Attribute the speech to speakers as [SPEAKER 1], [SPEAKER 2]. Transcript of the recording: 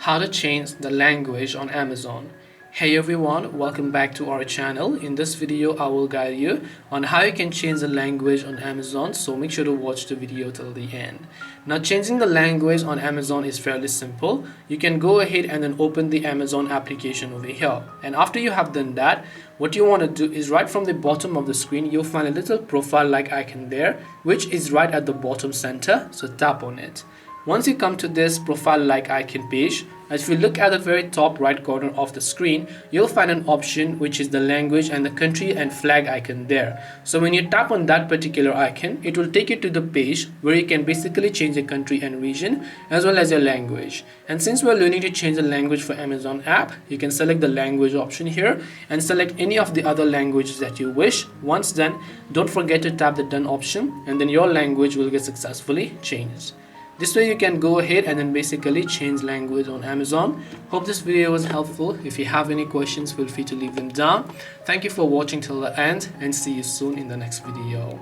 [SPEAKER 1] How to change the language on Amazon. Hey everyone, welcome back to our channel. In this video I will guide you on how you can change the language on Amazon, so make sure to watch the video till the end. Now, changing the language on Amazon is fairly simple. You can go ahead and then open the Amazon application over here, and after you have done that, what you want to do is right from the bottom of the screen you'll find a little profile like icon there, which is right at the bottom center, so tap on it. Once you come to this profile like icon page, as you look at the very top right corner of the screen, you'll find an option which is the language and the country and flag icon there. So when you tap on that particular icon, it will take you to the page where you can basically change the country and region as well as your language. And since we're learning to change the language for Amazon app, you can select the language option here and select any of the other languages that you wish. Once done, don't forget to tap the done option, and then your language will get successfully changed. This way you can go ahead and then basically change language on Amazon. Hope this video was helpful. If you have any questions, feel free to leave them down. Thank you for watching till the end, and see you soon in the next video.